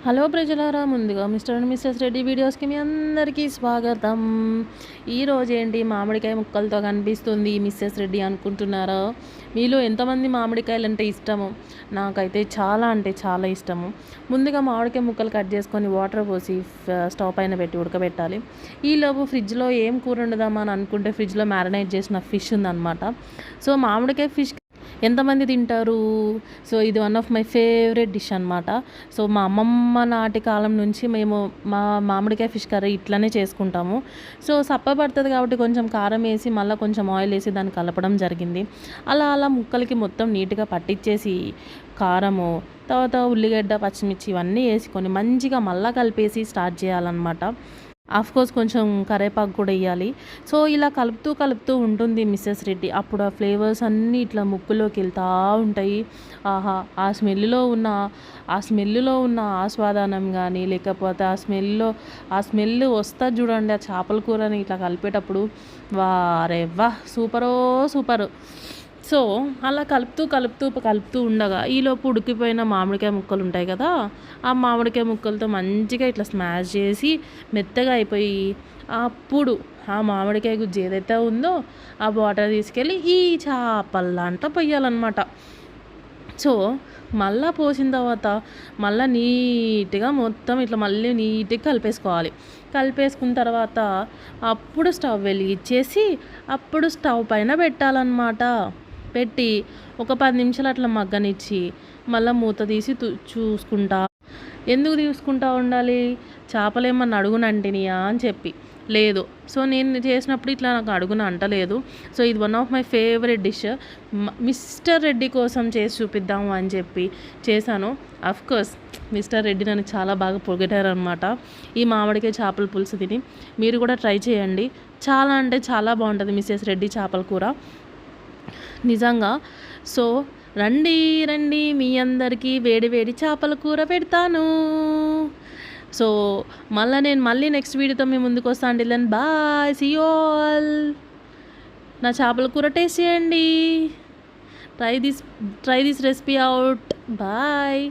Hello ప్రజలారా, ముందుగా mister and missus Reddy వీడియోస్కి మీ అందరికీ స్వాగతం. ఈరోజు ఏంటి మామిడికాయ ముక్కలతో కనిపిస్తుంది మిస్సెస్ రెడ్డి అనుకుంటున్నారా? మీలో ఎంతమంది మామిడికాయలు అంటే ఇష్టము? నాకైతే చాలా అంటే చాలా ఇష్టము. ముందుగా మామిడికాయ ముక్కలు కట్ చేసుకొని వాటర్ పోసి స్టవ్ పైన పెట్టి ఉడకబెట్టాలి. ఈలోపు ఫ్రిడ్జ్లో ఏం కూర వండుదామా అని అనుకుంటే ఫ్రిడ్జ్లో మ్యారినేట్ చేసిన ఫిష్ ఉందన్నమాట. సో మామిడికాయ ఫిష్ ఎంతమంది తింటారు? సో ఇది one of my favourite dish అనమాట. సో మా అమ్మమ్మ నాటి కాలం నుంచి మేము మామిడికాయ ఫిష్ కర్రీ ఇట్లనే చేసుకుంటాము. సో సప్ప పడుతుంది కాబట్టి కొంచెం కారం వేసి మళ్ళీ కొంచెం ఆయిల్ వేసి దాన్ని కలపడం జరిగింది. అలా అలా ముక్కలకి మొత్తం నీట్గా పట్టించేసి కారము, తర్వాత ఉల్లిగడ్డ, పచ్చిమిర్చి ఇవన్నీ వేసుకొని మంచిగా మళ్ళీ కలిపేసి స్టార్ట్ చేయాలన్నమాట. కోర్స్ కొంచెం కరేపాకు కూడా వేయాలి. సో ఇలా కలుపుతూ ఉంటుంది మిస్సెస్ రెడ్డి. అప్పుడు ఆ ఫ్లేవర్స్ అన్నీ ఇట్లా ముక్కులోకి వెళ్తూ ఉంటాయి. ఆహా, ఆ స్మెల్లో ఉన్న ఆస్వాదనం కానీ, లేకపోతే ఆ స్మెల్ వస్తుంది చూడండి. ఆ చేపల కూరని ఇట్లా కలిపేటప్పుడు వారే వా, సూపరు. సో అలా కలుపుతూ ఉండగా ఈలోపు ఉడికిపోయిన మామిడికాయ ముక్కలు ఉంటాయి కదా, ఆ మామిడికాయ ముక్కలతో మంచిగా ఇట్లా స్మాష్ చేసి మెత్తగా అయిపోయి అప్పుడు ఆ మామిడికాయ గుజ్జు ఏదైతే ఉందో ఆ వాటర్ తీసుకెళ్ళి ఈ చేపల్లాంట పొయ్యాలన్నమాట. సో మళ్ళీ పోసిన తర్వాత మళ్ళీ నీట్గా మొత్తం ఇట్లా మళ్ళీ నీట్గా కలిపేసుకున్న తర్వాత అప్పుడు స్టవ్ వెలిగించేసి అప్పుడు స్టవ్ పైన పెట్టాలన్నమాట. పెట్టి ఒక 10 నిమిషాలు అట్లా మగ్గనిచ్చి మళ్ళీ మూత తీసి ఎందుకు తీసుకుంటా ఉండాలి? చేపలేమన్నా అడుగునంటినియా అని చెప్పి లేదు. సో నేను చేసినప్పుడు ఇట్లా నాకు అడుగున అంటలేదు. సో ఇది one of my favourite dish. Mister Reddy కోసం చేసి చూపిద్దాము అని చెప్పి చేశాను. కోర్స్ మిస్టర్ రెడ్డి నన్ను చాలా బాగా పొగిడారనమాట ఈ మామిడికాయ చేపల పులుసు తిని. మీరు కూడా ట్రై చేయండి. చాలా అంటే చాలా బాగుంటుంది మిస్సెస్ రెడ్డి చేపల కూర నిజంగా. సో రండి మీ అందరికీ వేడి చేపల కూర పెడతాను. సో నేను మళ్ళీ నెక్స్ట్ వీడియోతో మీ ముందుకు వస్తాను. Then bye, see you all. నా చేపల కూర టేస్ట్ చేయండి. Try this recipe out. Bye.